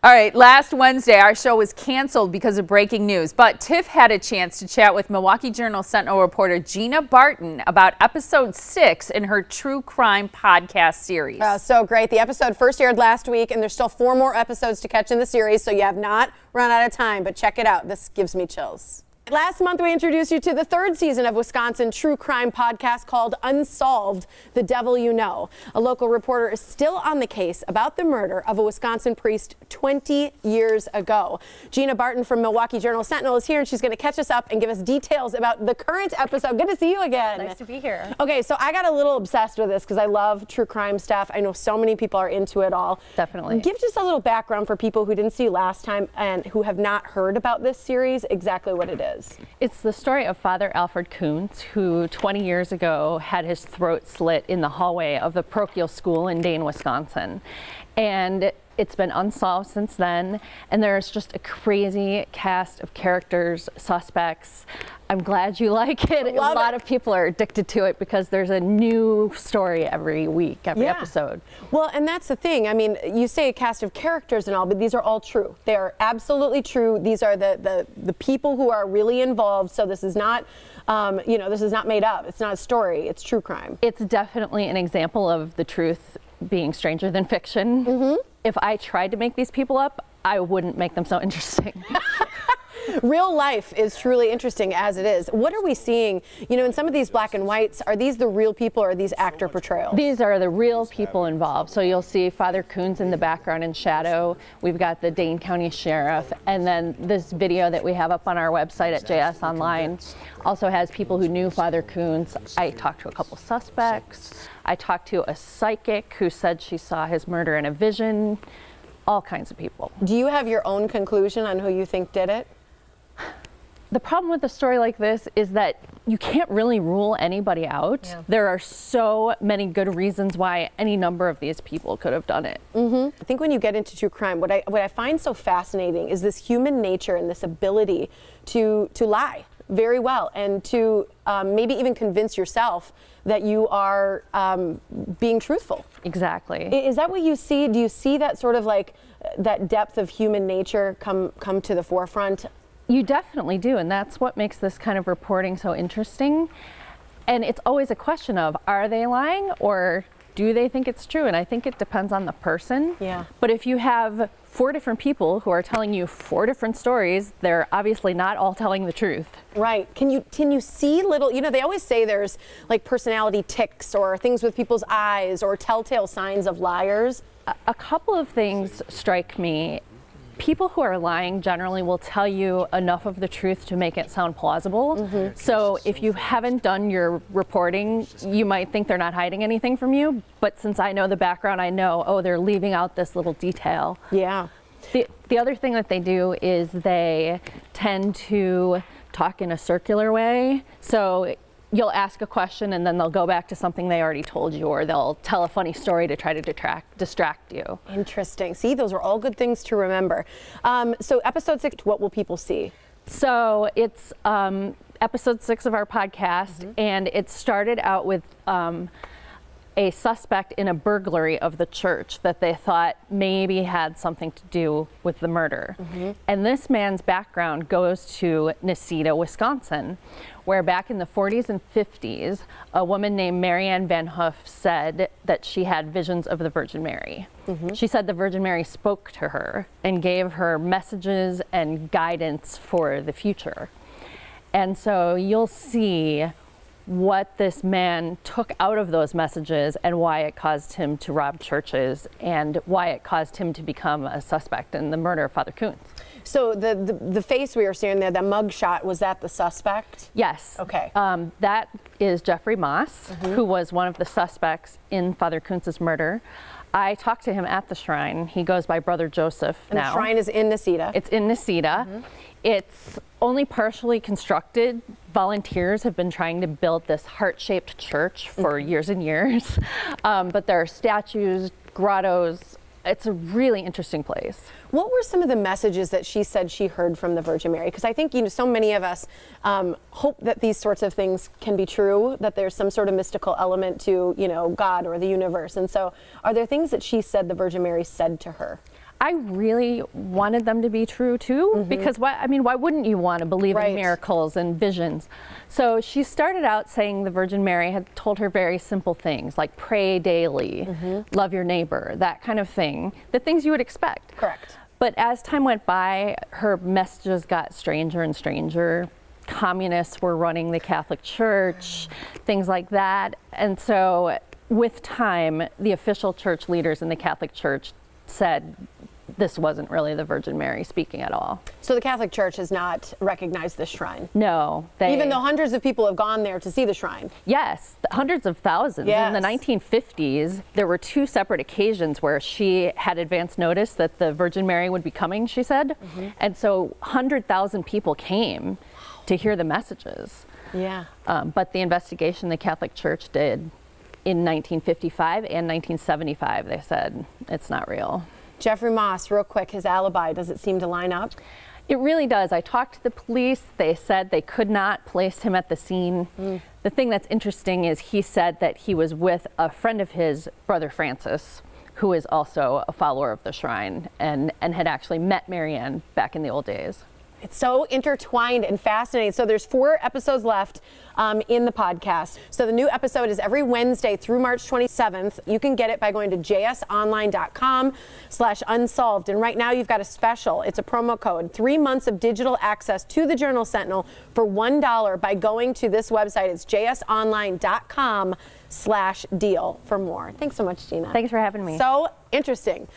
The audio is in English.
All right, last Wednesday, our show was canceled because of breaking news, but Tiff had a chance to chat with Milwaukee Journal Sentinel reporter Gina Barton about episode 6 in her true crime podcast series. So great. The episode first aired last week, and there's still 4 more episodes to catch in the series, so you have not run out of time, but check it out. This gives me chills. Last month, we introduced you to the 3rd season of Wisconsin true crime podcast called Unsolved, The Devil You Know. A local reporter is still on the case about the murder of a Wisconsin priest 20 years ago. Gina Barton from Milwaukee Journal Sentinel is here, and she's going to catch us up and give us details about the current episode. Good to see you again. Nice to be here. Okay, so I got a little obsessed with this because I love true crime stuff. I know so many people are into it all. Definitely. Give just a little background for people who didn't see last time and who have not heard about this series, exactly what it is. It's the story of Father Alfred Kunz, who 20 years ago had his throat slit in the hallway of the parochial school in Dane, Wisconsin. And it's been unsolved since then, and there's just a crazy cast of characters, suspects. I'm glad you like it. A lot of people are addicted to it because there's a new story every week, every episode. Well, and that's the thing. I mean, you say a cast of characters and all, but these are all true. They are absolutely true. These are the people who are really involved. So this is not, you know, this is not made up. It's not a story. It's true crime. It's definitely an example of the truth being stranger than fiction. Mm-hmm. If I tried to make these people up, I wouldn't make them so interesting. Real life is truly interesting as it is. What are we seeing? You know, in some of these black and whites, are these the real people or are these actor portrayals? These are the real people involved. So you'll see Father Kunz in the background in shadow. We've got the Dane County Sheriff. And then this video that we have up on our website at JS Online also has people who knew Father Kunz. I talked to a couple suspects. I talked to a psychic who said she saw his murder in a vision. All kinds of people. Do you have your own conclusion on who you think did it? The problem with a story like this is that you can't really rule anybody out. Yeah. There are so many good reasons why any number of these people could have done it. Mm-hmm. I think when you get into true crime, what I find so fascinating is this human nature and this ability to lie very well and to maybe even convince yourself that you are being truthful. Exactly. Is that what you see? Do you see that sort of like that depth of human nature come to the forefront? You definitely do, and that's what makes this kind of reporting so interesting. And it's always a question of, are they lying or do they think it's true? And I think it depends on the person. Yeah. But if you have 4 different people who are telling you 4 different stories, they're obviously not all telling the truth. Right. Can you see little, you know, they always say there's like personality tics or things with people's eyes or telltale signs of liars. A couple of things strike me. People who are lying generally will tell you enough of the truth to make it sound plausible. Mm-hmm. So if you haven't done your reporting, you might think they're not hiding anything from you. But since I know the background, I know, oh, they're leaving out this little detail. Yeah. The other thing that they do is they tend to talk in a circular way. So you'll ask a question and then they'll go back to something they already told you, or they'll tell a funny story to try to distract you. Interesting. See, those are all good things to remember. So episode 6, what will people see? So it's episode 6 of our podcast, and it started out with a suspect in a burglary of the church that they thought maybe had something to do with the murder. And this man's background goes to Necedah, Wisconsin, where back in the 40s and 50s, a woman named Marianne Van Hoof said that she had visions of the Virgin Mary. She said the Virgin Mary spoke to her and gave her messages and guidance for the future. And so you'll see what this man took out of those messages and why it caused him to rob churches and why it caused him to become a suspect in the murder of Father Kunz. So the face we were seeing there, the mug shot, was that the suspect? Yes. Okay. That is Jeffrey Moss, who was one of the suspects in Father Kunz's murder. I talked to him at the shrine. He goes by Brother Joseph now. And the shrine is in Necedah. It's in Necedah. It's only partially constructed. Volunteers have been trying to build this heart-shaped church for years and years. But there are statues, grottos. It's a really interesting place. What were some of the messages that she said she heard from the Virgin Mary? Because I think, you know, so many of us hope that these sorts of things can be true, that there's some sort of mystical element to, you know, God or the universe. And so are there things that she said the Virgin Mary said to her? I really wanted them to be true too, because why wouldn't you want to believe in miracles and visions? So she started out saying the Virgin Mary had told her very simple things like pray daily, love your neighbor, that kind of thing, the things you would expect. Correct. But as time went by, her messages got stranger and stranger. Communists were running the Catholic Church, things like that. And so with time, the official church leaders in the Catholic Church said this wasn't really the Virgin Mary speaking at all. So the Catholic Church has not recognized this shrine? No. Even though hundreds of people have gone there to see the shrine? Yes, hundreds of thousands. Yes. In the 1950s, there were 2 separate occasions where she had advance notice that the Virgin Mary would be coming, she said. And so 100,000 people came to hear the messages. Yeah. But the investigation the Catholic Church did in 1955 and 1975, they said it's not real. Jeffrey Moss, real quick, his alibi, does it seem to line up? It really does. I talked to the police. They said they could not place him at the scene. The thing that's interesting is he said that he was with a friend of his, Brother Francis, who is also a follower of the shrine and had actually met Marianne back in the old days. It's so intertwined and fascinating. So there's 4 episodes left in the podcast. So the new episode is every Wednesday through March 27th. You can get it by going to jsonline.com/unsolved. And right now you've got a special. It's a promo code, 3 months of digital access to the Journal Sentinel for $1 by going to this website. It's jsonline.com/deal for more. Thanks so much, Gina. Thanks for having me. So interesting.